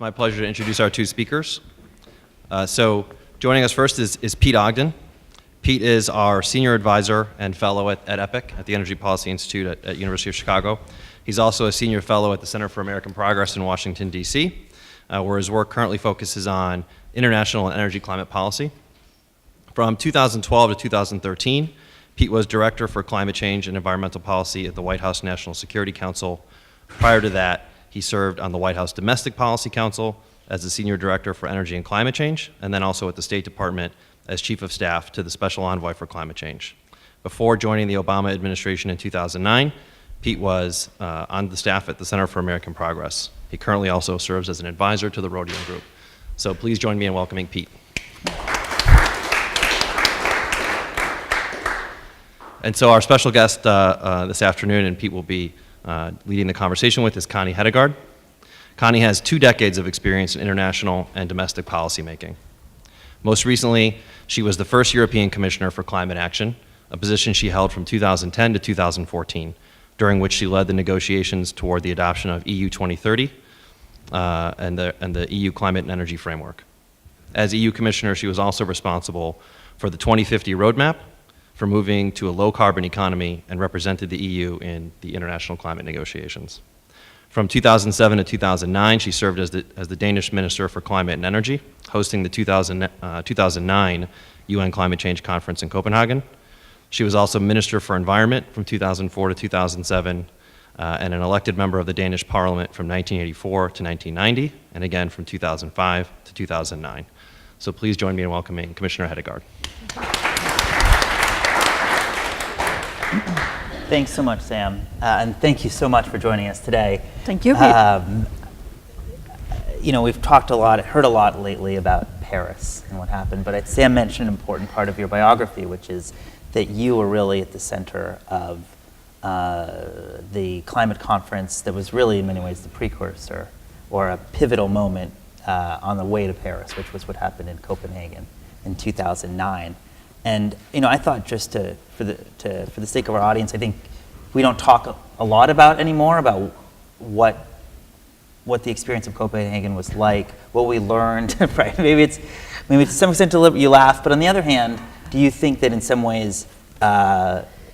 It's my pleasure to introduce our two speakers. So joining us first is Pete Ogden. Pete is our senior advisor and fellow at EPIC, at the Energy Policy Institute at University of Chicago. He's also a senior fellow at the Center for American Progress in Washington, D.C., where his work currently focuses on international and energy climate policy. From 2012 to 2013, Pete was Director for Climate Change and Environmental Policy at the White House National Security Council. Prior to that, he served on the White House Domestic Policy Council as the Senior Director for Energy and Climate Change, and then also at the State Department as Chief of Staff to the Special Envoy for Climate Change. Before joining the Obama administration in 2009, Pete was on the staff at the Center for American Progress. He currently also serves as an advisor to the Rhodium Group. So please join me in welcoming Pete. And so our special guest this afternoon, and Pete will be leading the conversation with, is Connie Hedegaard. Connie has 2 decades of experience in international and domestic policymaking. Most recently, she was the first European Commissioner for Climate Action, a position she held from 2010 to 2014, during which she led the negotiations toward the adoption of EU 2030 and the EU Climate and Energy Framework. As EU Commissioner, she was also responsible for the 2050 roadmap, for moving to a low-carbon economy, and represented the EU in the international climate negotiations. From 2007 to 2009, she served as the Danish Minister for Climate and Energy, hosting the 2009 UN Climate Change Conference in Copenhagen. She was also Minister for Environment from 2004 to 2007, and an elected member of the Danish Parliament from 1984 to 1990, and again from 2005 to 2009. So please join me in welcoming Commissioner Hedegaard. Thanks so much, Sam, and thank you so much for joining us today. Thank you, Pete. You know, we've heard a lot lately about Paris and what happened, but Sam mentioned an important part of your biography, which is that you were really at the center of the climate conference that was really, in many ways, the precursor or a pivotal moment on the way to Paris, which was what happened in Copenhagen in 2009. And you know, I thought just for the sake of our audience, I think we don't talk a lot anymore about what the experience of Copenhagen was like, what we learned. Right? Maybe to some extent you laugh, but on the other hand, do you think that in some ways,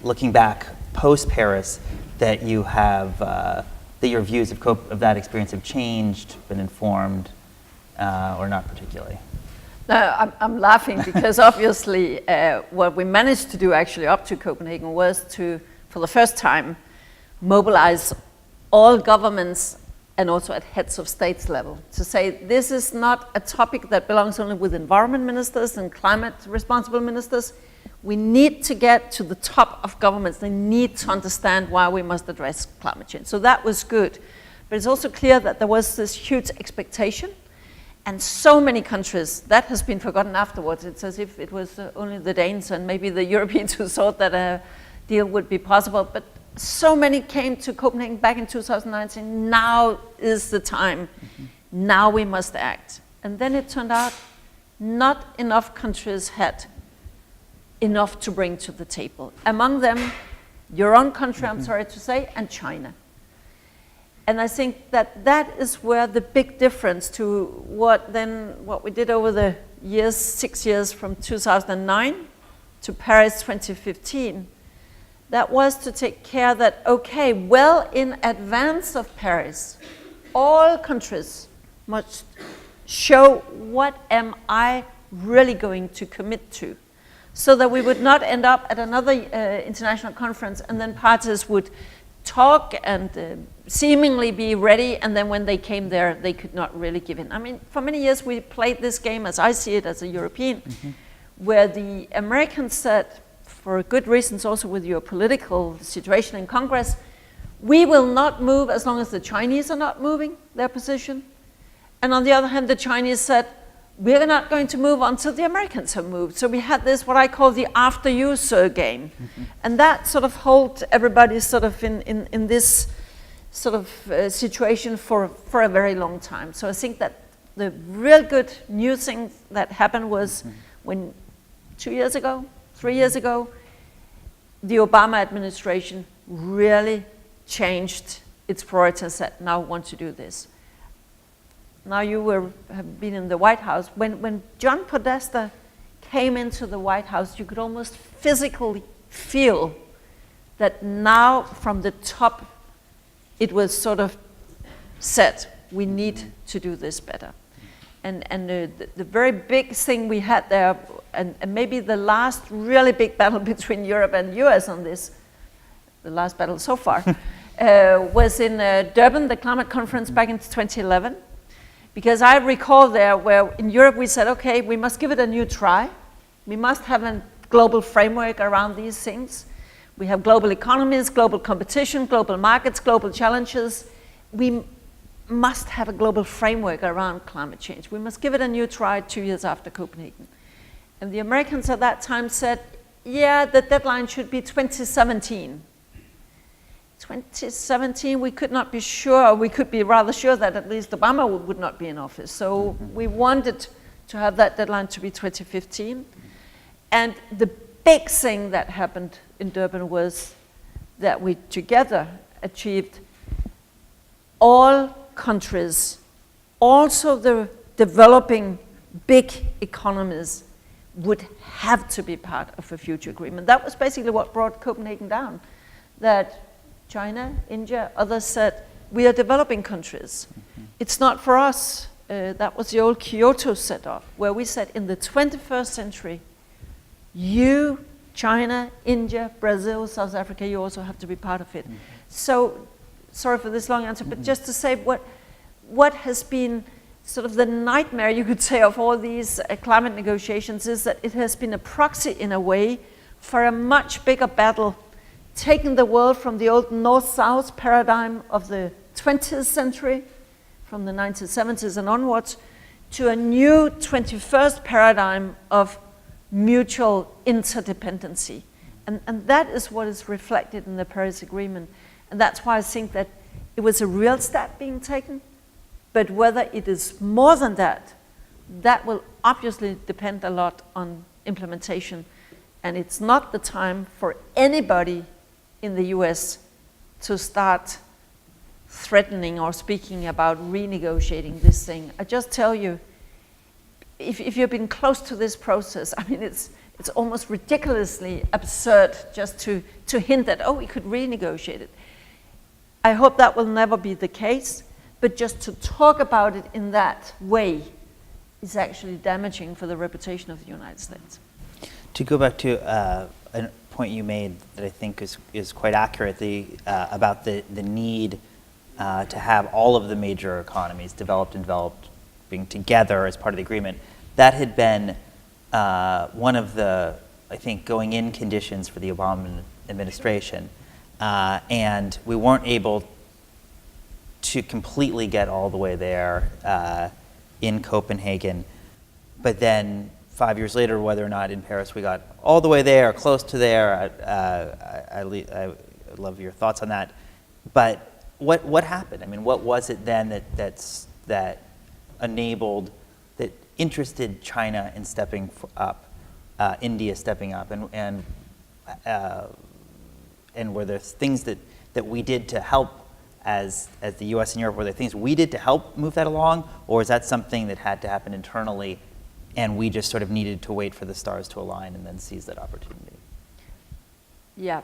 looking back post Paris, that you have that your views of that experience have changed, been informed, or not particularly? No, I'm laughing because obviously what we managed to do actually up to Copenhagen was to, for the first time, mobilize all governments and also at heads of states level to say this is not a topic that belongs only with environment ministers and climate responsible ministers. We need to get to the top of governments. They need to understand why we must address climate change. So that was good. But it's also clear that there was this huge expectation. And so many countries, that has been forgotten afterwards. It's as if it was only the Danes and maybe the Europeans who thought that a deal would be possible. But so many came to Copenhagen back in 2009 saying, now is the time. Now we must act. And then it turned out not enough countries had enough to bring to the table. Among them, your own country, I'm sorry to say, and China. And I think that is where the big difference to what we did over the years, 6 years from 2009 to Paris 2015, that was to take care that, okay, well in advance of Paris, all countries must show what am I really going to commit to, so that we would not end up at another international conference and then parties would talk and seemingly be ready, and then when they came there, they could not really give in. I mean, for many years we played this game, as I see it as a European, where the Americans said, for good reasons also with your political situation in Congress, we will not move as long as the Chinese are not moving their position. And on the other hand, the Chinese said, we're not going to move until the Americans have moved. So we had this, what I call the after you, sir game. And that sort of held everybody sort of in this sort of situation for a very long time. So I think that the real good new thing that happened was when 2 years ago, 3 years ago, the Obama administration really changed its priorities and said, now we want to do this. now have been in the White House. When John Podesta came into the White House, you could almost physically feel that now from the top, it was sort of set, we need to do this better. And the very big thing we had there, and maybe the last really big battle between Europe and US on this, the last battle so far, was in Durban, the climate conference back in 2011. Because I recall there where in Europe we said, okay, we must give it a new try. We must have a global framework around these things. We have global economies, global competition, global markets, global challenges. We must have a global framework around climate change. We must give it a new try 2 years after Copenhagen. And the Americans at that time said, yeah, the deadline should be 2017. 2017, we could not be sure, we could be rather sure that at least Obama would not be in office. So we wanted to have that deadline to be 2015. And the big thing that happened in Durban was that we together achieved all countries, also the developing big economies, would have to be part of a future agreement. That was basically what brought Copenhagen down, that China, India, others said, we are developing countries. It's not for us. That was the old Kyoto setup, where we said in the 21st century, you, China, India, Brazil, South Africa, you also have to be part of it. So, sorry for this long answer, but just to say what has been sort of the nightmare, you could say, of all these climate negotiations is that it has been a proxy in a way for a much bigger battle, taking the world from the old North-South paradigm of the 20th century, from the 1970s and onwards, to a new 21st paradigm of mutual interdependency. And that is what is reflected in the Paris Agreement. And that's why I think that it was a real step being taken. But whether it is more than that, that will obviously depend a lot on implementation. And it's not the time for anybody in the US to start threatening or speaking about renegotiating this thing. I just tell you, if you've been close to this process, I mean, it's almost ridiculously absurd just to hint that, oh, we could renegotiate it. I hope that will never be the case, but just to talk about it in that way is actually damaging for the reputation of the United States. To go back to a point you made that I think is quite accurate, about the need to have all of the major economies, developed and developing together as part of the agreement, that had been one of the, I think, going in conditions for the Obama administration. And we weren't able to completely get all the way there in Copenhagen. But then 5 years later, whether or not in Paris we got all the way there, or close to there, I love your thoughts on that. But what happened? I mean, what was it then that enabled, that interested China in stepping up, India stepping up, and were there things that we did to help as the U.S. and Europe? Were there things we did to help move that along, or is that something that had to happen internally, and we just sort of needed to wait for the stars to align and then seize that opportunity? Yeah.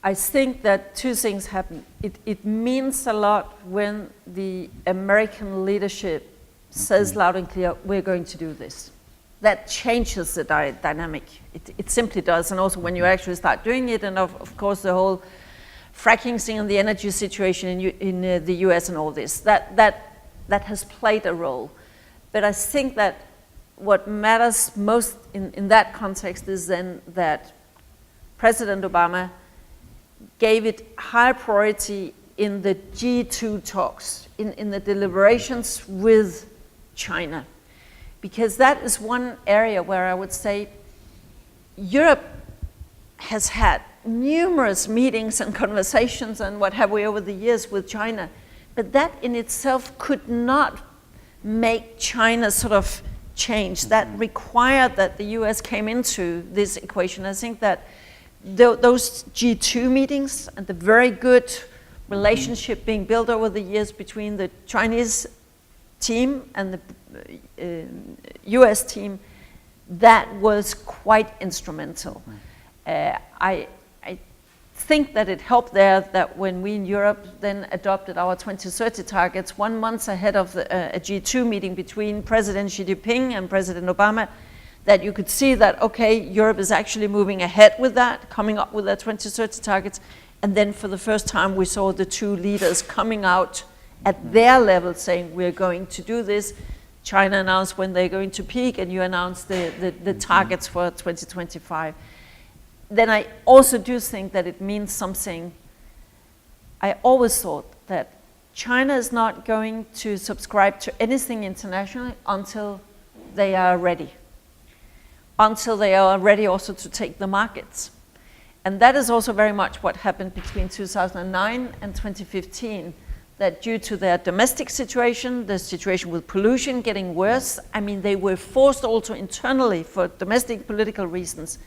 I think that two things happen. It means a lot when the American leadership says loud and clear, we're going to do this. That changes the dynamic. It simply does. And also when you actually start doing it, and of course the whole fracking thing and the energy situation in the US and all this, that has played a role. But I think that what matters most in that context is then that President Obama gave it high priority in the G2 talks, in the deliberations with China. Because that is one area where I would say Europe has had numerous meetings and conversations and what have we over the years with China, but that in itself could not make China sort of change. That required that the US came into this equation. I think that those G2 meetings and the very good relationship being built over the years between the Chinese team and the US team, that was quite instrumental. I think that it helped there that when we in Europe then adopted our 2030 targets 1 month ahead of a G2 meeting between President Xi Jinping and President Obama, that you could see that, okay, Europe is actually moving ahead with that, coming up with their 2030 targets. And then for the first time, we saw the two leaders coming out at their level saying, we're going to do this. China announced when they're going to peak, and you announced the targets for 2025. Then I also do think that it means something. I always thought that China is not going to subscribe to anything internationally until they are ready. Until they are ready also to take the markets. And that is also very much what happened between 2009 and 2015, that due to their domestic situation, the situation with pollution getting worse, I mean, they were forced also internally for domestic political reasons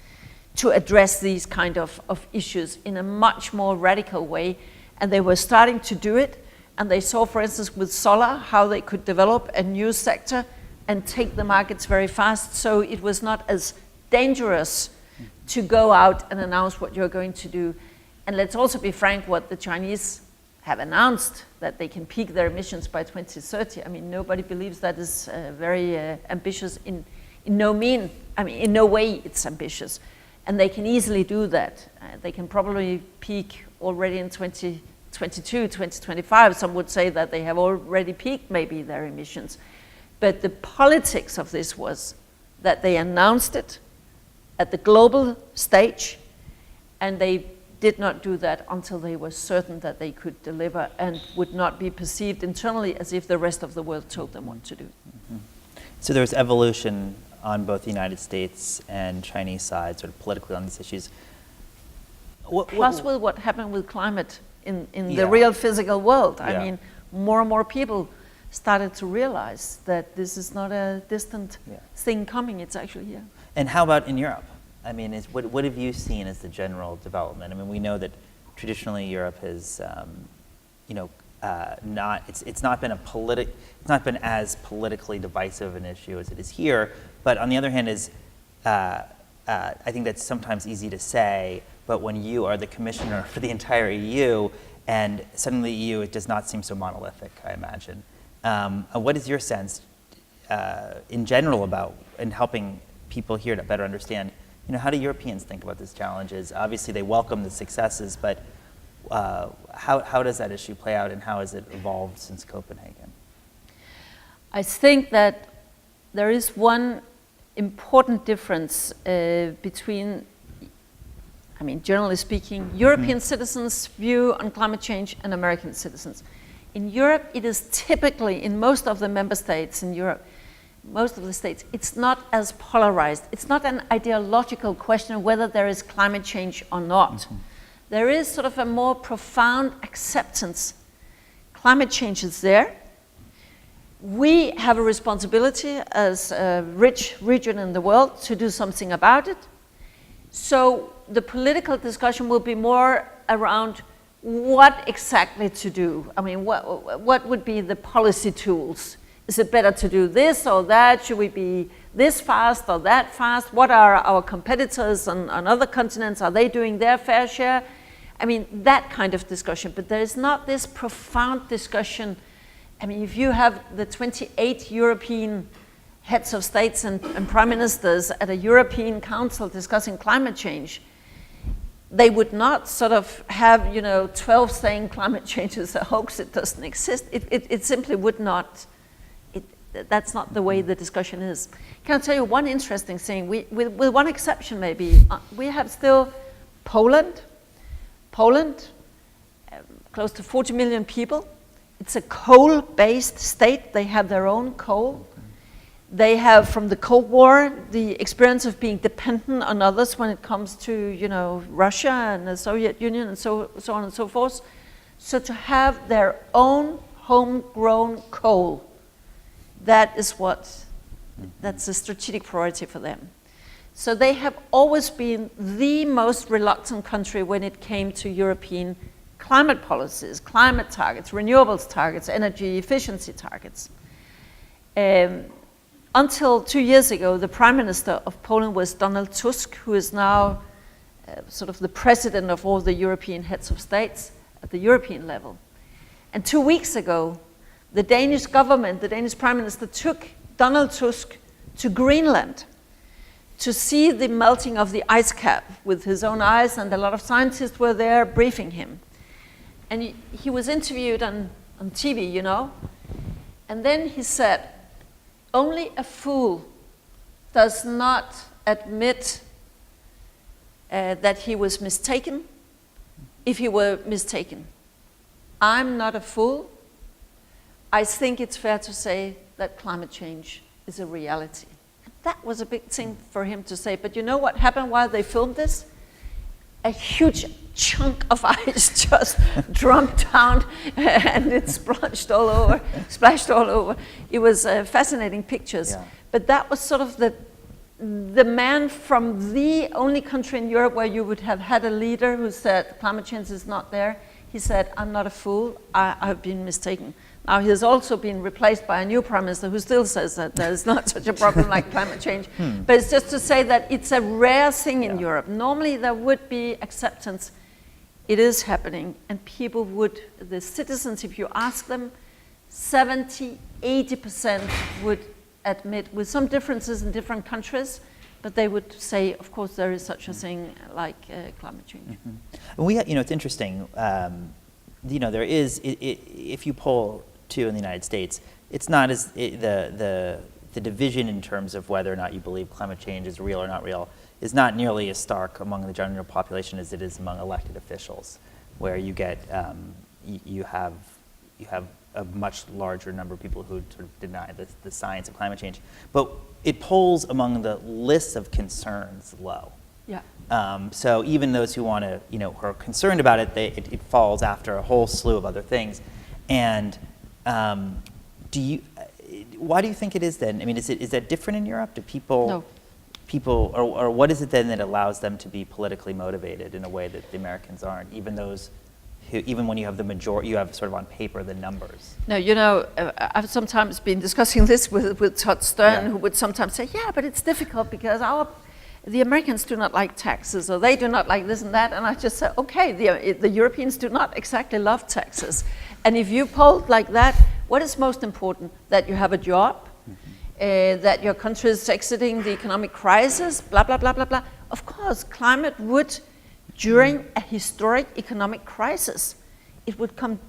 to address these kind of issues in a much more radical way. And they were starting to do it. And they saw, for instance, with solar, how they could develop a new sector and take the markets very fast. So it was not as dangerous to go out and announce what you're going to do. And let's also be frank, what the Chinese have announced, that they can peak their emissions by 2030. I mean, nobody believes that is very ambitious in no way it's ambitious. And they can easily do that. They can probably peak already in 2022, 2025. Some would say that they have already peaked maybe their emissions. But the politics of this was that they announced it at the global stage, and they did not do that until they were certain that they could deliver and would not be perceived internally as if the rest of the world told them what to do. Mm-hmm. So there's evolution on both the United States and Chinese side, sort of politically on these issues. Plus with what happened with climate in the real physical world. I mean, more and more people started to realize that this is not a distant thing coming, it's actually here. And how about in Europe? I mean, what have you seen as the general development? I mean, we know that traditionally Europe has, it's not been as politically divisive an issue as it is here. But on the other hand, I think that's sometimes easy to say. But when you are the commissioner for the entire EU, and suddenly EU, it does not seem so monolithic, I imagine. What is your sense in general about in helping people here to better understand, how do Europeans think about these challenges? Obviously, they welcome the successes, but how does that issue play out, and how has it evolved since Copenhagen? I think that there is one important difference between, generally speaking, European citizens' view on climate change and American citizens. In Europe, it is typically, in most of the member states in Europe, most of the states, it's not as polarized. It's not an ideological question of whether there is climate change or not. Mm-hmm. There is sort of a more profound acceptance. Climate change is there. We have a responsibility as a rich region in the world to do something about it. So the political discussion will be more around what exactly to do. I mean, what would be the policy tools? Is it better to do this or that? Should we be this fast or that fast? What are our competitors on other continents? Are they doing their fair share? I mean, that kind of discussion. But there is not this profound discussion. I mean, if you have the 28 European heads of states and prime ministers at a European council discussing climate change, they would not sort of have, 12 saying climate change is a hoax, it doesn't exist. It simply would not. That's not the way the discussion is. Can I tell you one interesting thing? With one exception maybe, we have still Poland, close to 40 million people. It's a coal-based state. They have their own coal. They have, from the Cold War, the experience of being dependent on others when it comes to, Russia and the Soviet Union and so on and so forth. So to have their own homegrown coal, that's a strategic priority for them. So they have always been the most reluctant country when it came to European climate policies, climate targets, renewables targets, energy efficiency targets. Until 2 years ago, the Prime Minister of Poland was Donald Tusk, who is now sort of the president of all the European heads of states at the European level. And 2 weeks ago, the Danish government, the Danish Prime Minister, took Donald Tusk to Greenland to see the melting of the ice cap with his own eyes, and a lot of scientists were there briefing him. And he was interviewed on TV, you know, and then he said, only a fool does not admit that he was mistaken if he were mistaken. I'm not a fool. I think it's fair to say that climate change is a reality. That was a big thing for him to say. But you know what happened while they filmed this? A huge chunk of ice just dropped down and it splashed all over. It was fascinating pictures. Yeah. But that was sort of the man from the only country in Europe where you would have had a leader who said climate change is not there. He said, I'm not a fool, I've been mistaken. Now he has also been replaced by a new Prime Minister who still says that there's not such a problem like climate change. But it's just to say that it's a rare thing in Europe. Normally there would be acceptance. It is happening, and people would, the citizens, if you ask them, 70, 80% would admit, with some differences in different countries, but they would say, of course, there is such a thing like climate change. And it's interesting. There is, if you poll too in the United States, it's not as the division in terms of whether or not you believe climate change is real or not real is not nearly as stark among the general population as it is among elected officials, where you get you have a much larger number of people who sort of deny the science of climate change. But it polls among the lists of concerns low. Yeah. So even those who want to, who are concerned about it, it falls after a whole slew of other things. And why do you think it is then? I mean, is that different in Europe? Do people, or what is it then that allows them to be politically motivated in a way that the Americans aren't? Even when you have the majority, you have sort of on paper the numbers. No, I've sometimes been discussing this with Todd Stern, who would sometimes say, yeah, but it's difficult because the Americans do not like taxes, or they do not like this and that. And I just say, okay, the Europeans do not exactly love taxes. And if you poll like that, what is most important? That you have a job, that your country is exiting the economic crisis, blah, blah, blah, blah, blah. Of course, climate would, during a historic economic crisis, it would come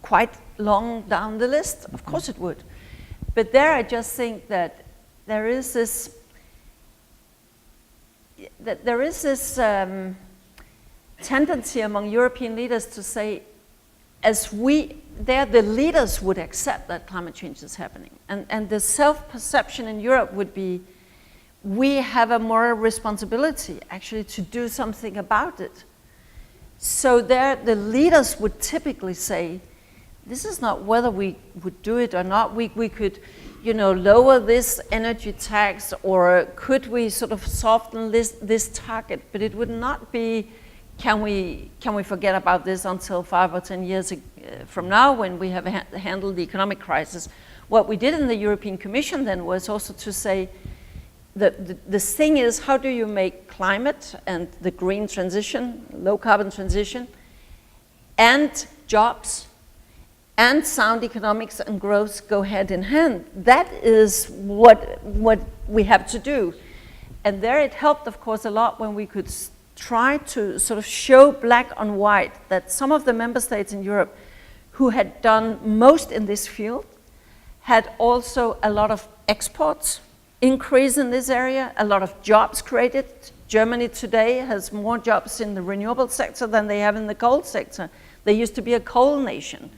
quite long down the list. Of course it would. But there I just think that there is this tendency among European leaders to say, the leaders would accept that climate change is happening. And the self-perception in Europe would be, we have a moral responsibility actually to do something about it. So the leaders would typically say, this is not whether we would do it or not. We could, lower this energy tax, or could we sort of soften this target? But it would not be, can we forget about this until 5 or 10 years from now when we have handled the economic crisis? What we did in the European Commission then was also to say, the thing is, how do you make climate and the green transition, low carbon transition, and jobs and sound economics and growth go hand in hand? That is what we have to do. And there it helped, of course, a lot when we could try to sort of show black on white that some of the member states in Europe who had done most in this field had also a lot of exports increase in this area, a lot of jobs created. Germany today has more jobs in the renewable sector than they have in the coal sector. They used to be a coal nation.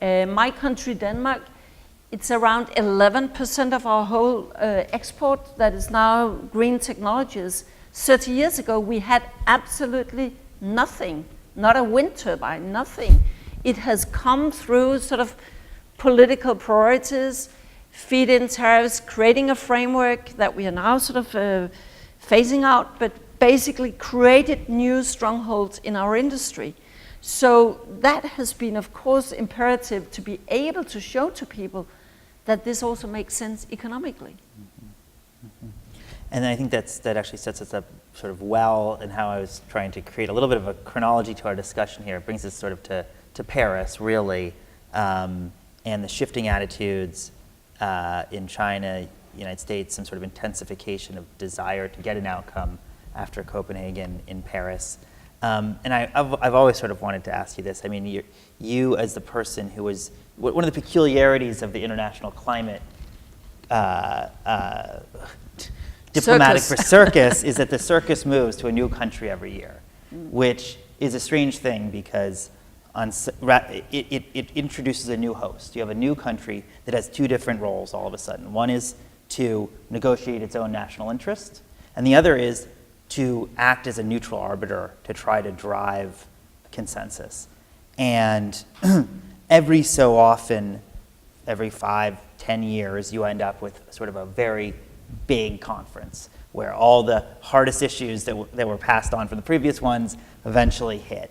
My country, Denmark, it's around 11% of our whole export that is now green technologies. 30 years ago, we had absolutely nothing, not a wind turbine, nothing. It has come through sort of political priorities, feed-in tariffs, creating a framework that we are now sort of phasing out, but basically created new strongholds in our industry. So that has been, of course, imperative to be able to show to people that this also makes sense economically. And then I think that actually sets us up sort of well in how I was trying to create a little bit of a chronology to our discussion here. It brings us sort of to Paris, really, and the shifting attitudes in China, United States, some sort of intensification of desire to get an outcome after Copenhagen in Paris. And I've always sort of wanted to ask you this. I mean, you as the person who was, one of the peculiarities of the international climate diplomatic for circus is that the circus moves to a new country every year, which is a strange thing because it introduces a new host. You have a new country that has two different roles all of a sudden. One is to negotiate its own national interest, and the other is to act as a neutral arbiter to try to drive consensus. And every so often, every 5-10 years, you end up with sort of a very big conference where all the hardest issues that were passed on from the previous ones eventually hit.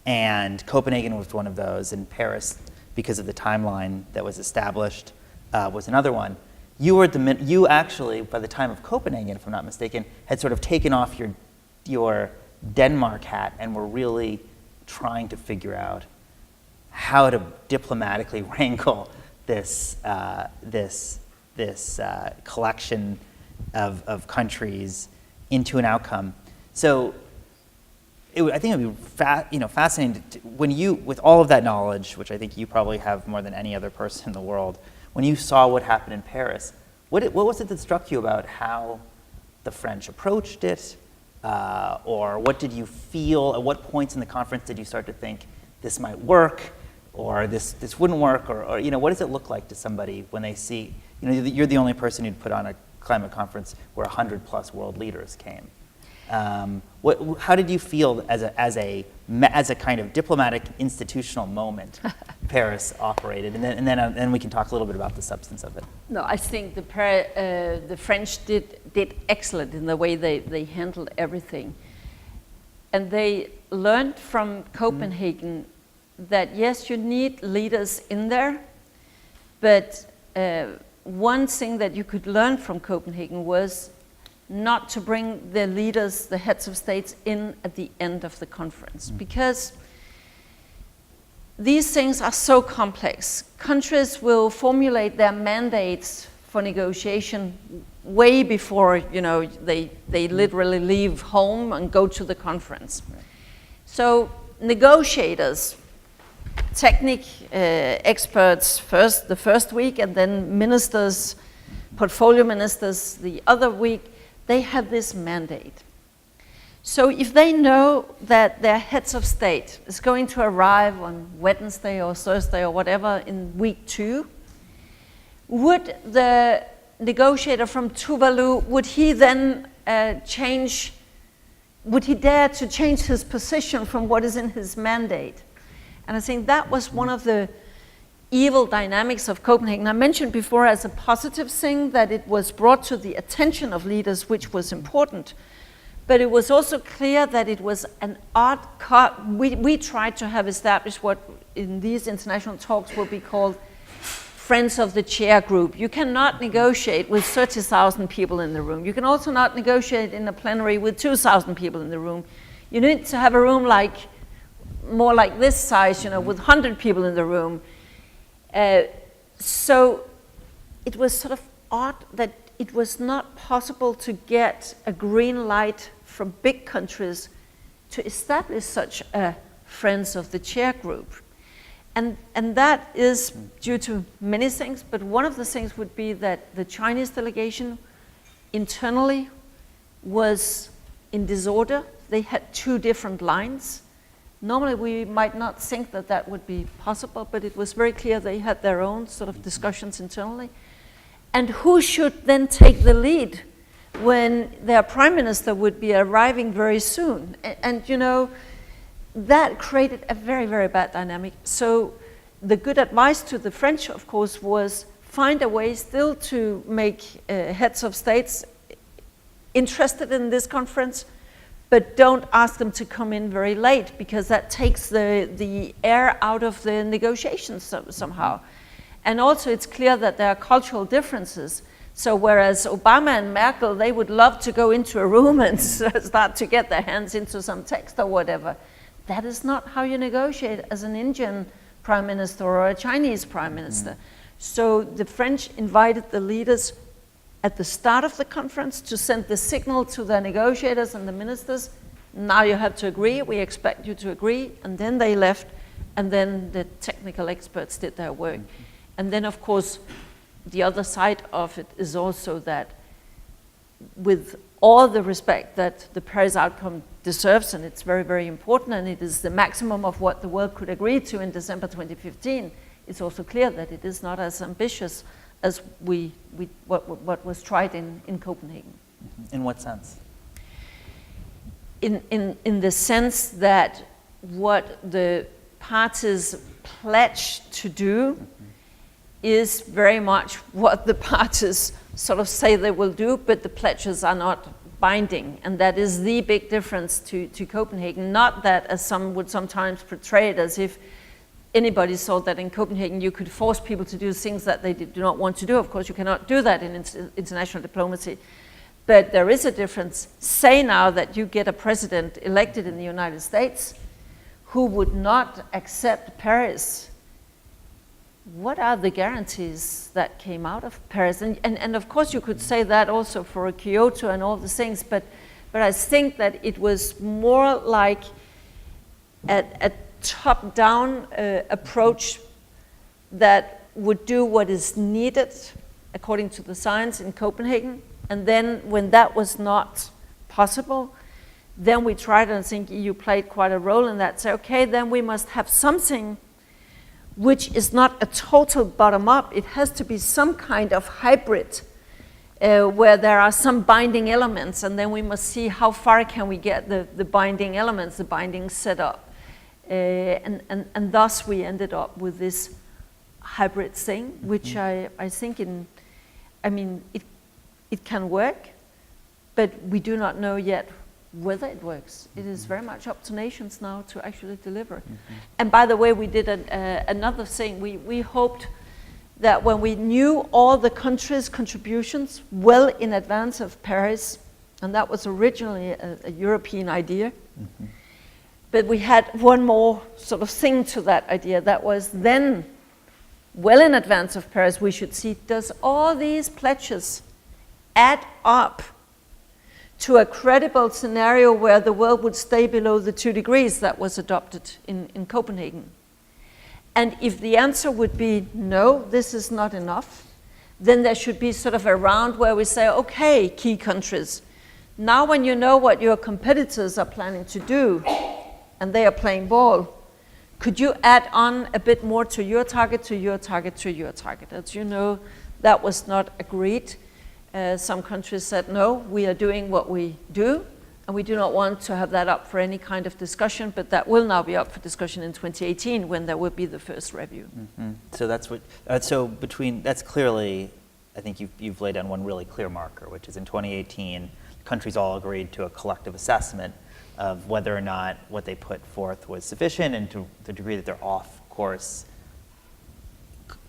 And Copenhagen was one of those, and Paris, because of the timeline that was established, was another one. You actually, by the time of Copenhagen, if I'm not mistaken, had sort of taken off your Denmark hat and were really trying to figure out how to diplomatically wrangle this collection of countries into an outcome. So I think it would be fascinating when you, with all of that knowledge, which I think you probably have more than any other person in the world, when you saw what happened in Paris, what was it that struck you about how the French approached it, or what did you feel? At what points in the conference did you start to think this might work, or this wouldn't work, or what does it look like to somebody when they see, you're the only person who'd put on a climate conference where 100+ world leaders came. How did you feel as a kind of diplomatic institutional moment Paris operated, and then we can talk a little bit about the substance of it. No, I think the French did excellent in the way they handled everything, and they learned from Copenhagen that yes, you need leaders in there, but one thing that you could learn from Copenhagen was not to bring the leaders, the heads of states, in at the end of the conference, because these things are so complex. Countries will formulate their mandates for negotiation way before they literally leave home and go to the conference. So negotiators, experts the first week, and then ministers, portfolio ministers the other week, they have this mandate. So if they know that their heads of state is going to arrive on Wednesday or Thursday or whatever in week 2, would the negotiator from Tuvalu, would he then would he dare to change his position from what is in his mandate? And I think that was one of the evil dynamics of Copenhagen. I mentioned before as a positive thing that it was brought to the attention of leaders, which was important. But it was also clear that it was an odd cut. We tried to have established what in these international talks will be called friends of the chair group. You cannot negotiate with 30,000 people in the room. You can also not negotiate in a plenary with 2,000 people in the room. You need to have a room more like this size, with 100 people in the room. So it was sort of odd that it was not possible to get a green light from big countries to establish such a Friends of the Chair group. And that is due to many things, but one of the things would be that the Chinese delegation internally was in disorder. They had 2 different lines. Normally we might not think that that would be possible, but it was very clear they had their own sort of discussions internally. And who should then take the lead when their prime minister would be arriving very soon? And that created a very, very bad dynamic. So the good advice to the French, of course, was find a way still to make heads of states interested in this conference, but don't ask them to come in very late, because that takes the air out of the negotiations somehow. And also it's clear that there are cultural differences. So whereas Obama and Merkel, they would love to go into a room and start to get their hands into some text or whatever, that is not how you negotiate as an Indian prime minister or a Chinese prime minister. So the French invited the leaders at the start of the conference to send the signal to the negotiators and the ministers, now you have to agree, we expect you to agree, and then they left, and then the technical experts did their work. And then, of course, the other side of it is also that with all the respect that the Paris outcome deserves, and it's very, very important, and it is the maximum of what the world could agree to in December 2015, it's also clear that it is not as ambitious as what was tried in Copenhagen. In what sense? In the sense that what the parties pledge to do is very much what the parties sort of say they will do, but the pledges are not binding. And that is the big difference to Copenhagen. Not that, as some would sometimes portray it, as if anybody saw that in Copenhagen you could force people to do things that they do not want to do. Of course, you cannot do that in international diplomacy. But there is a difference. Say now that you get a president elected in the United States who would not accept Paris. What are the guarantees that came out of Paris? And of course you could say that also for Kyoto and all the things, but I think that it was more like a top-down approach that would do what is needed according to the science in Copenhagen. And then when that was not possible, then we tried, and I think EU played quite a role in that, say, okay, then we must have something which is not a total bottom-up. It has to be some kind of hybrid where there are some binding elements, and then we must see how far can we get the binding elements, the binding setup. And thus we ended up with this hybrid thing, which I think it can work, but we do not know yet whether it works. It is very much up to nations now to actually deliver. And by the way, we did another thing. We hoped that when we knew all the countries' contributions well in advance of Paris, and that was originally a European idea, but we had one more sort of thing to that idea. That was then, well in advance of Paris, we should see, does all these pledges add up to a credible scenario where the world would stay below the 2 degrees that was adopted in Copenhagen? And if the answer would be no, this is not enough, then there should be sort of a round where we say, okay, key countries, now when you know what your competitors are planning to do, and they are playing ball, could you add on a bit more to your target, to your target, to your target? As you know, that was not agreed. Some countries said, no, we are doing what we do, and we do not want to have that up for any kind of discussion, but that will now be up for discussion in 2018 when there will be the first review. So that's what, that's clearly, I think you've laid down one really clear marker, which is in 2018, countries all agreed to a collective assessment of whether or not what they put forth was sufficient, and to the degree that they're off course,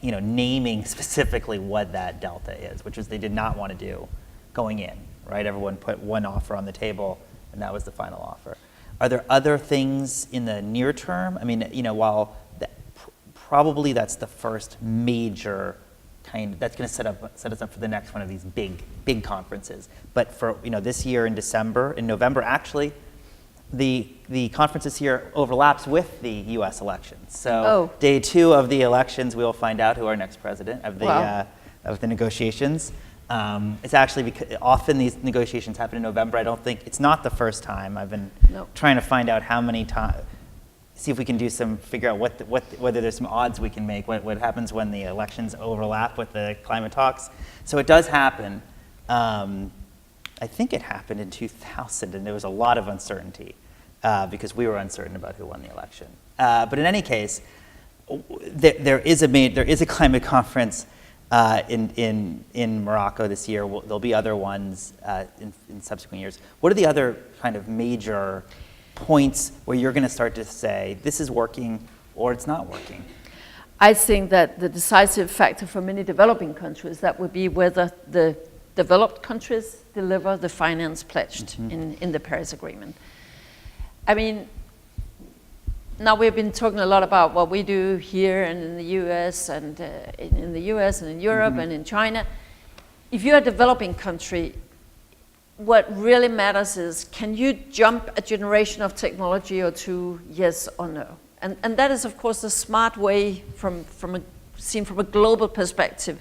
naming specifically what that delta is, which is they did not want to do going in, right? Everyone put one offer on the table, and that was the final offer. Are there other things in the near term? I mean, while probably that's the first major that's going to set us up for the next one of these big conferences. But for this year in November, actually, the conference this year overlaps with the U.S. elections. So day 2 of the elections, we will find out who our next president of the negotiations. It's actually because often these negotiations happen in November. I don't think it's not the first time. I've been trying to find out how many times. See if we can figure out whether there's some odds we can make. What happens when the elections overlap with the climate talks? So it does happen. I think it happened in 2000, and there was a lot of uncertainty because we were uncertain about who won the election. But in any case, there is a climate conference in Morocco this year. There'll be other ones in subsequent years. What are the other kind of major points where you're going to start to say this is working or it's not working? I think that the decisive factor for many developing countries, that would be whether the developed countries deliver the finance pledged in the Paris Agreement. I mean, now we've been talking a lot about what we do here and in the US and in the US and in Europe and in China. If you're a developing country, what really matters is, can you jump a generation of technology or two, yes or no? And that is, of course, the smart way seen from a global perspective.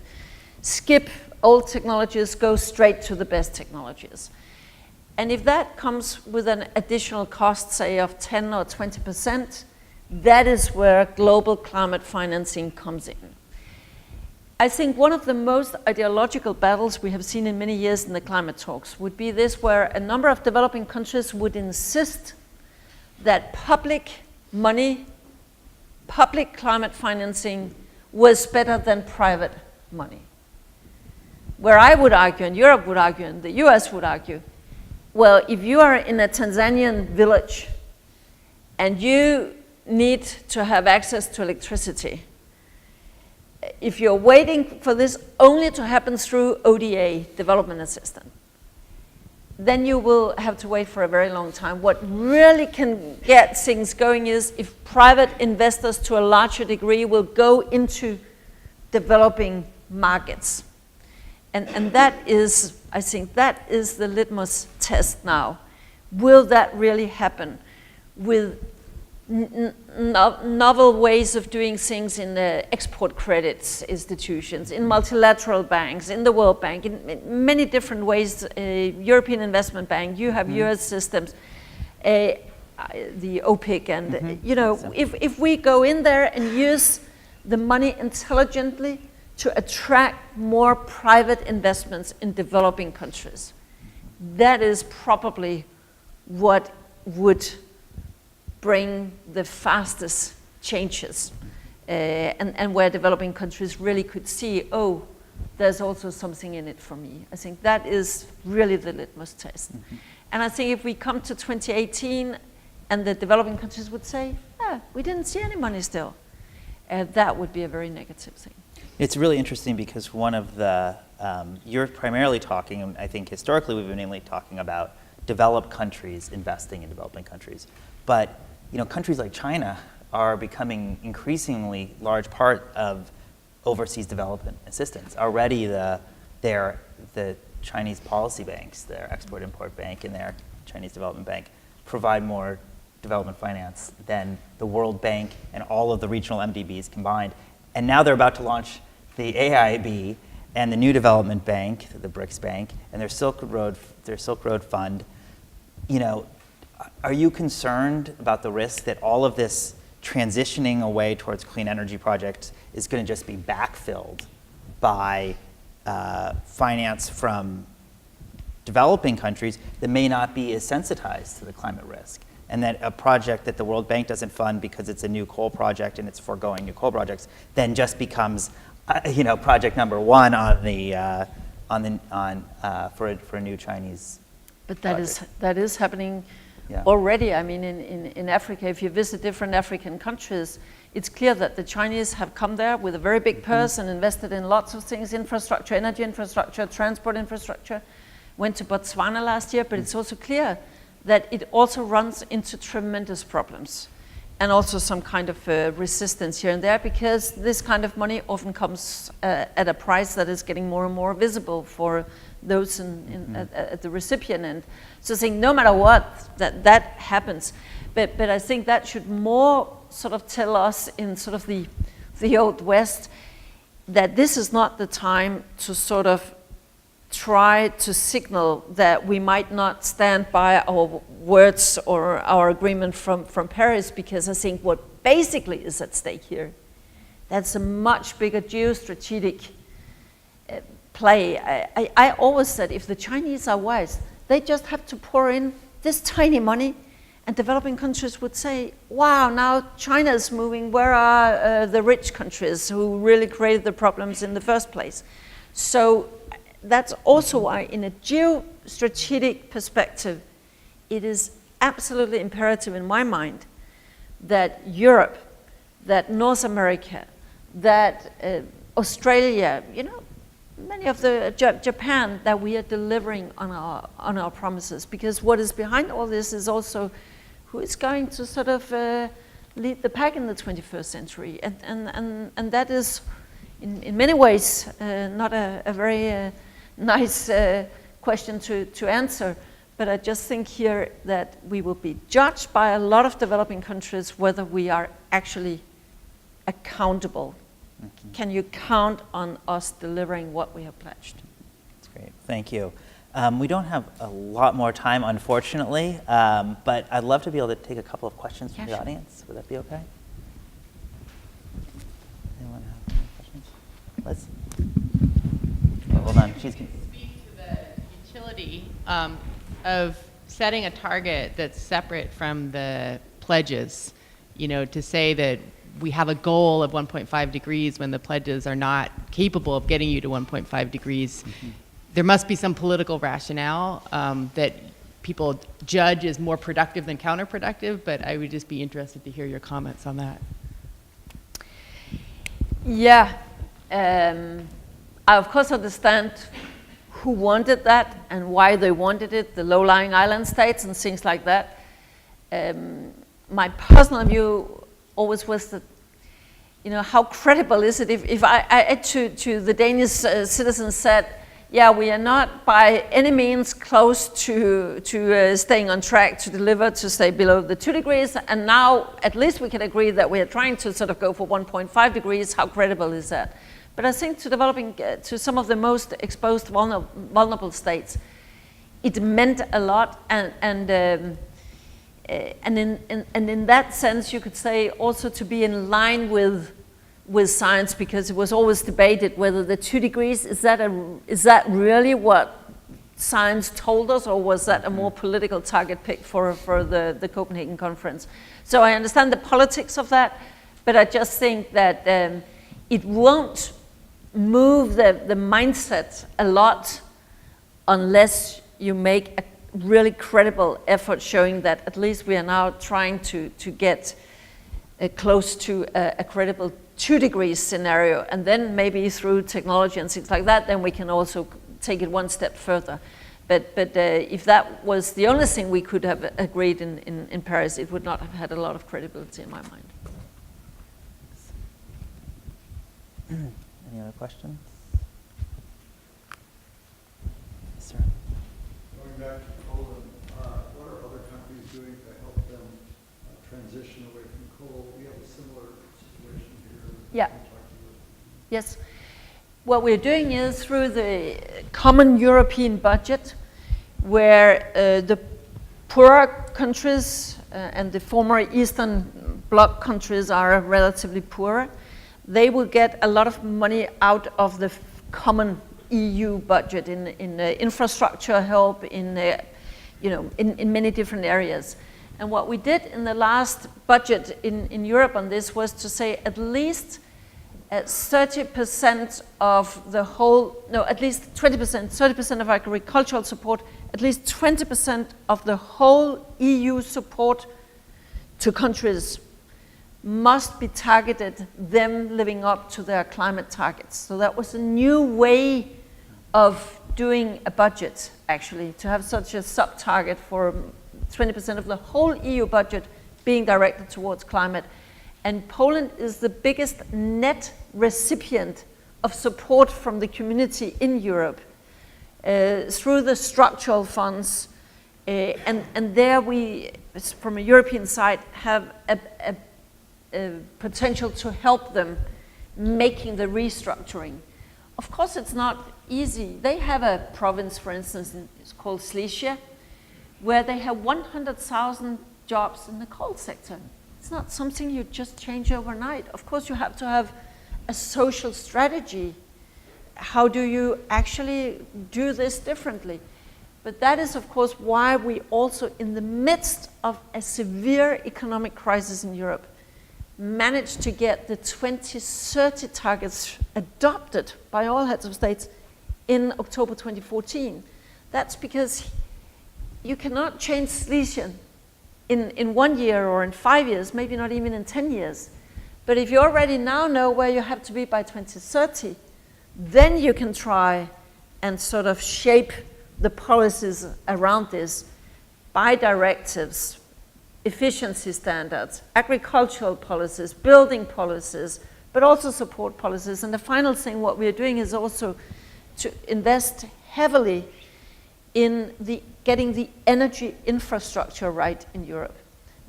Skip old technologies, go straight to the best technologies. And if that comes with an additional cost, say, of 10 or 20%, that is where global climate financing comes in. I think one of the most ideological battles we have seen in many years in the climate talks would be this, where a number of developing countries would insist that public money, public climate financing was better than private money. Where I would argue, and Europe would argue, and the US would argue, well, if you are in a Tanzanian village and you need to have access to electricity, if you're waiting for this only to happen through ODA, development assistance, then you will have to wait for a very long time. What really can get things going is if private investors to a larger degree will go into developing markets. And that is, I think, that is the litmus test now. Will that really happen with novel ways of doing things in the export credits institutions, in multilateral banks, in the World Bank, in many different ways, European Investment Bank, you have US systems, the OPIC, and you know, if we go in there and use the money intelligently to attract more private investments in developing countries, that is probably what would bring the fastest changes, and where developing countries really could see, oh, there's also something in it for me. I think that is really the litmus test. And I think if we come to 2018 and the developing countries would say, we didn't see any money still, that would be a very negative thing. It's really interesting because one of the, you're primarily talking, and I think historically we've been mainly talking about developed countries investing in developing countries. But you know, countries like China are becoming increasingly large part of overseas development assistance. Already the Chinese policy banks, their Export-Import Bank and their Chinese Development Bank, provide more development finance than the World Bank and all of the regional MDBs combined. And now they're about to launch the AIB and the New Development Bank, the BRICS Bank, and their Silk Road Fund. You know, are you concerned about the risk that all of this transitioning away towards clean energy projects is going to just be backfilled by finance from developing countries that may not be as sensitized to the climate risk? And that a project that the World Bank doesn't fund because it's a new coal project and it's foregoing new coal projects, then just becomes, you know, project number one on the for a new Chinese. But that is happening already. I mean, in Africa, if you visit different African countries, it's clear that the Chinese have come there with a very big purse and invested in lots of things: infrastructure, energy infrastructure, transport infrastructure. Went to Botswana last year, but it's also clear that it also runs into tremendous problems and also some kind of resistance here and there, because this kind of money often comes at a price that is getting more and more visible for those at the recipient end. So saying no matter what, that happens. But I think that should more sort of tell us in sort of the Old West that this is not the time to sort of try to signal that we might not stand by our words or our agreement from Paris, because I think what basically is at stake here, that's a much bigger geostrategic play. I always said if the Chinese are wise, they just have to pour in this tiny money, and developing countries would say, wow, now China is moving, where are the rich countries who really created the problems in the first place? So that's also why, in a geostrategic perspective, it is absolutely imperative in my mind that Europe, that North America, that Australia, many of the Japan, that we are delivering on our promises. Because what is behind all this is also who is going to sort of lead the pack in the 21st century, and that is in many ways not a very nice question to answer. But I just think here that we will be judged by a lot of developing countries whether we are actually accountable. Mm-hmm. Can you count on us delivering what we have pledged? That's great. Thank you. We don't have a lot more time, unfortunately, but I'd love to be able to take a couple of questions from the audience. Would that be okay? Anyone have any questions? Liz? Oh, hold on. She's going to speak to the utility of setting a target that's separate from the pledges, to say that we have a goal of 1.5 degrees when the pledges are not capable of getting you to 1.5 degrees. Mm-hmm. There must be some political rationale that people judge as more productive than counterproductive, but I would just be interested to hear your comments on that. Yeah, I of course understand who wanted that and why they wanted it, the low-lying island states and things like that. My personal view always was that, how credible is it if I to the Danish citizens said, yeah, we are not by any means close to staying on track to deliver to stay below the 2 degrees, and now at least we can agree that we are trying to sort of go for 1.5 degrees. How credible is that? But I think to some of the most exposed vulnerable states, it meant a lot, and in that sense, you could say also to be in line with science, because it was always debated whether the 2 degrees, is that really what science told us, or was that a more political target pick for the Copenhagen conference? So I understand the politics of that, but I just think that it won't move the mindset a lot unless you make a really credible effort showing that at least we are now trying to get close to a credible 2 degrees scenario, and then maybe through technology and things like that, then we can also take it one step further. But if that was the only thing we could have agreed in Paris, it would not have had a lot of credibility in my mind. Any other questions? Yes, sir. Going back to Poland, what are other countries doing to help them transition away from coal? We have a similar situation here. Yeah. Yes. What we're doing is through the common European budget, where the poorer countries and the former Eastern Bloc countries are relatively poorer, they will get a lot of money out of the common EU budget in infrastructure help, in many different areas. And what we did in the last budget in Europe on this was to say at least 30% of the whole, no, at least 20%, 30% of agricultural support, at least 20% of the whole EU support to countries must be targeted them living up to their climate targets. So that was a new way of doing a budget, actually, to have such a sub-target for 20% of the whole EU budget being directed towards climate. And Poland is the biggest net recipient of support from the community in Europe through the structural funds. And there we, from a European side, have a potential to help them making the restructuring. Of course, it's not easy. They have a province, for instance, it's called Silesia, where they have 100,000 jobs in the coal sector. It's not something you just change overnight. Of course, you have to have a social strategy. How do you actually do this differently? But that is, of course, why we also, in the midst of a severe economic crisis in Europe, managed to get the 2030 targets adopted by all heads of states in October 2014. That's because you cannot change Silesia in 1 year or in 5 years, maybe not even in 10 years. But if you already now know where you have to be by 2030, then you can try and sort of shape the policies around this by directives, efficiency standards, agricultural policies, building policies, but also support policies. And the final thing, what we are doing is also to invest heavily in getting the energy infrastructure right in Europe.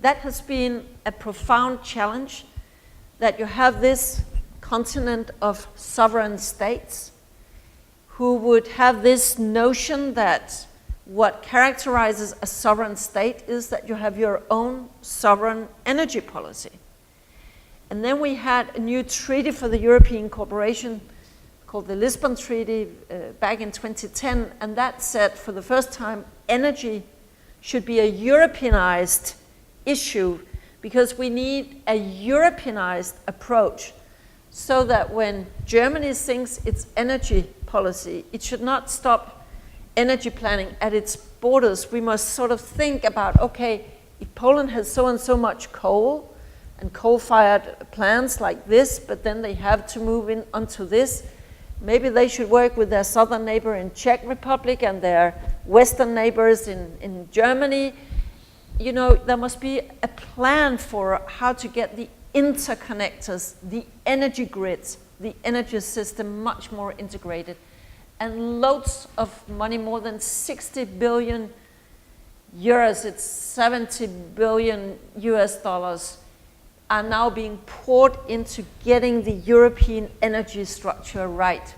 That has been a profound challenge, that you have this continent of sovereign states who would have this notion that what characterizes a sovereign state is that you have your own sovereign energy policy. And then we had a new treaty for the European cooperation called the Lisbon Treaty back in 2010, and that said for the first time energy should be a Europeanized issue, because we need a Europeanized approach so that when Germany thinks its energy policy, it should not stop energy planning at its borders. We must sort of think about, okay, if Poland has so and so much coal and coal-fired plants like this, but then they have to move in onto this, maybe they should work with their southern neighbor in Czech Republic and their western neighbors in Germany. You know, there must be a plan for how to get the interconnectors, the energy grids, the energy system much more integrated. And loads of money, more than 60 billion euros, it's 70 billion US dollars, are now being poured into getting the European energy structure right,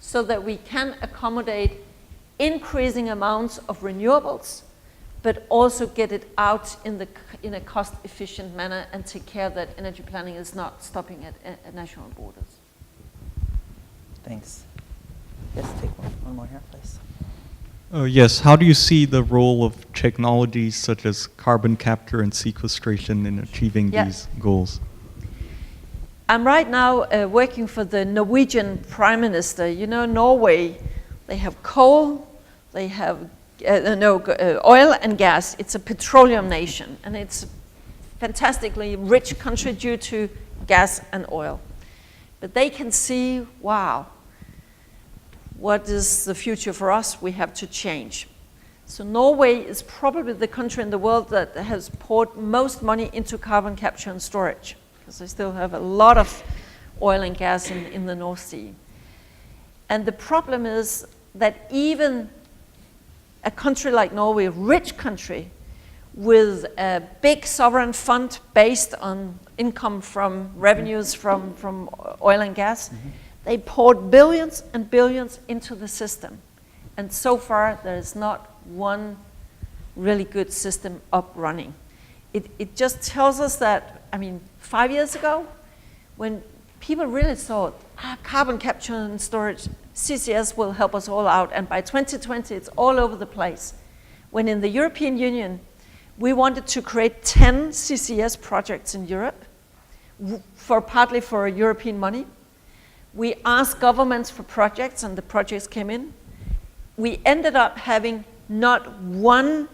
so that we can accommodate increasing amounts of renewables, but also get it out in a cost-efficient manner and take care that energy planning is not stopping at national borders. Thanks. Yes, take one more here, please. Yes, how do you see the role of technologies such as carbon capture and sequestration in achieving these goals? I'm right now working for the Norwegian Prime Minister. You know, Norway, they have coal, they have oil and gas. It's a petroleum nation, and it's a fantastically rich country due to gas and oil. But they can see, wow, what is the future for us? We have to change. So Norway is probably the country in the world that has poured most money into carbon capture and storage, because they still have a lot of oil and gas in the North Sea. And the problem is that even a country like Norway, a rich country, with a big sovereign fund based on income from revenues from oil and gas, they poured billions and billions into the system. And so far, there is not one really good system up running. It just tells us that, I mean, 5 years ago, when people really thought, carbon capture and storage, CCS will help us all out, and by 2020, it's all over the place. When in the European Union, we wanted to create 10 CCS projects in Europe, partly for European money. We asked governments for projects, and the projects came in. We ended up having not one,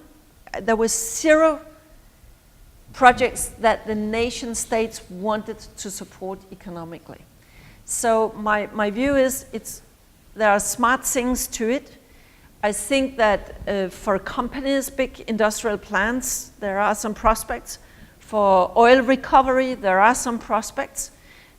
there was 0 projects that the nation states wanted to support economically. So my view is there are smart things to it. I think that for companies, big industrial plants, there are some prospects. For oil recovery, there are some prospects.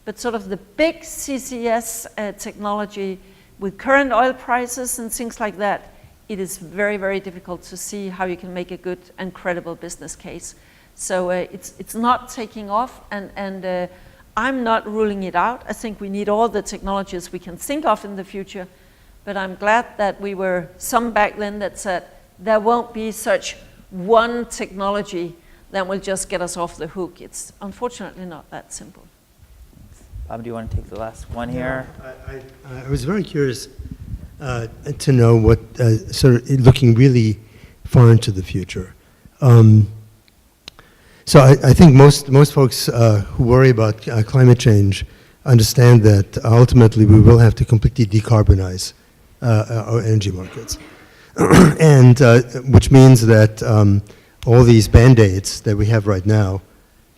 But sort of the big CCS technology with current oil prices and things like that, it is very, very difficult to see how you can make a good and credible business case. So it's not taking off, and I'm not ruling it out. I think we need all the technologies we can think of in the future, but I'm glad that we were some back then that said there won't be such one technology that will just get us off the hook. It's unfortunately not that simple. Bob, do you want to take the last one here? I was very curious to know what, sort of looking really far into the future. So I think most folks who worry about climate change understand that ultimately we will have to completely decarbonize our energy markets. And which means that all these band-aids that we have right now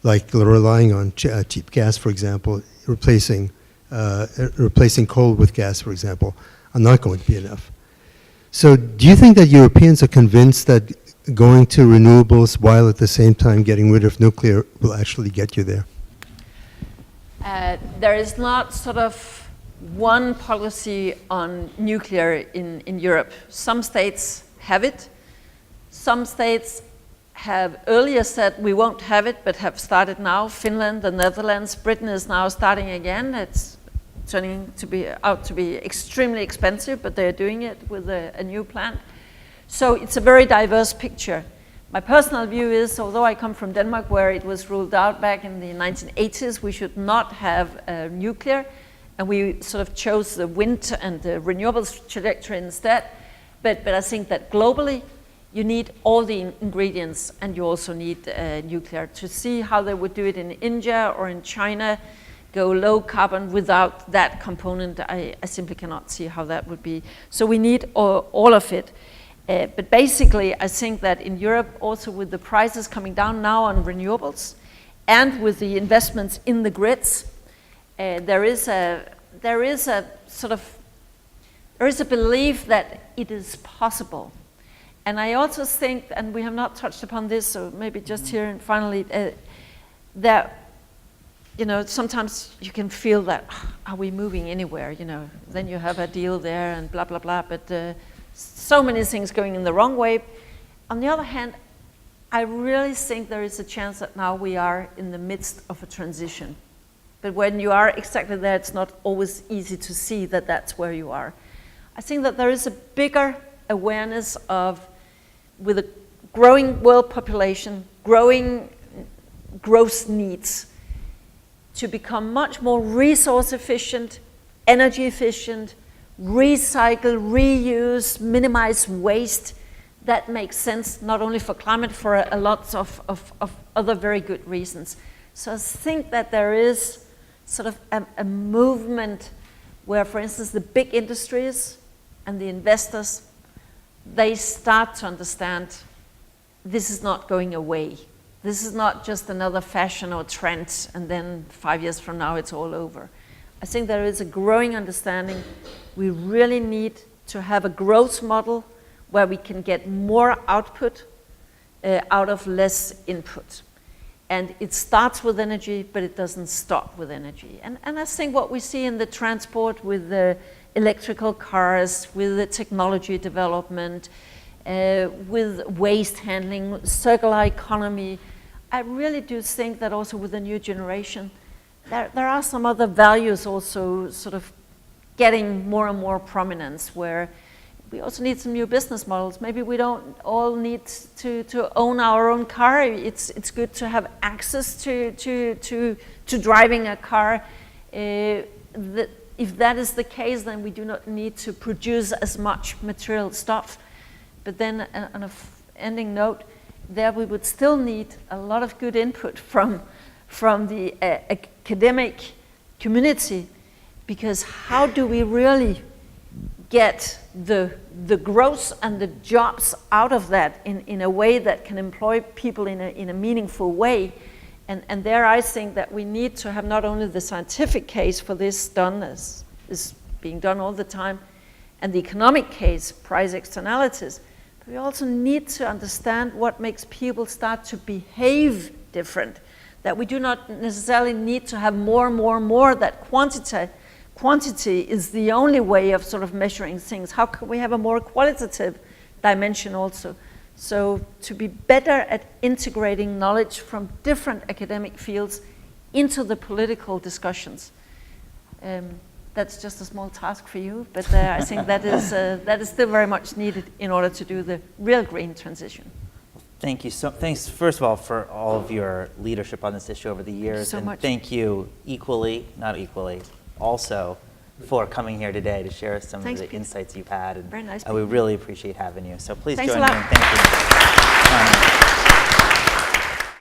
like relying on cheap gas, for example, replacing coal with gas, for example, are not going to be enough. So do you think that Europeans are convinced that going to renewables while at the same time getting rid of nuclear will actually get you there? There is not sort of one policy on nuclear in Europe. Some states have it. Some states have earlier said we won't have it, but have started now. Finland, the Netherlands, Britain is now starting again. It's turning out to be extremely expensive, but they're doing it with a new plant. So it's a very diverse picture. My personal view is, although I come from Denmark, where it was ruled out back in the 1980s, we should not have nuclear, and we sort of chose the wind and the renewables trajectory instead. But I think that globally, you need all the ingredients, and you also need nuclear. To see how they would do it in India or in China, go low carbon without that component, I simply cannot see how that would be. So we need all of it. But basically, I think that in Europe, also with the prices coming down now on renewables, and with the investments in the grids, there is a belief that it is possible. And I also think, and we have not touched upon this, so maybe just here and finally, that sometimes you can feel that, are we moving anywhere? Then you have a deal there and blah blah blah. But so many things going in the wrong way. On the other hand, I really think there is a chance that now we are in the midst of a transition. But when you are exactly there, it's not always easy to see that that's where you are. I think that there is a bigger awareness of, with a growing world population, growing growth needs, to become much more resource efficient, energy efficient, recycle, reuse, minimize waste. That makes sense not only for climate, for a lot of other very good reasons. So I think that there is sort of a movement where, for instance, the big industries and the investors, they start to understand this is not going away. This is not just another fashion or trend, and then 5 years from now it's all over. I think there is a growing understanding we really need to have a growth model where we can get more output out of less input. And it starts with energy, but it doesn't stop with energy. And I think what we see in the transport with the electrical cars, with the technology development, with waste handling, circular economy, I really do think that also with the new generation, there are some other values also sort of getting more and more prominence, where we also need some new business models. Maybe we don't all need to own our own car. It's good to have access to driving a car. If that is the case, then we do not need to produce as much material stuff. But then on an ending note, there we would still need a lot of good input from the academic community, because how do we really get the growth and the jobs out of that in a way that can employ people in a meaningful way? And there I think that we need to have not only the scientific case for this done, as is being done all the time, and the economic case, price externalities, but we also need to understand what makes people start to behave different, that we do not necessarily need to have more, that quantity is the only way of sort of measuring things. How can we have a more qualitative dimension also? So to be better at integrating knowledge from different academic fields into the political discussions. That's just a small task for you, but I think that is still very much needed in order to do the real green transition. Thank you. Thanks, first of all, for all of your leadership on this issue over the years. So and much. Thank you also for coming here today to share some Thanks, of the Pete. insights you've had. And Very nice, we Pete. really appreciate having you. So please Thanks join a me lot. in thanking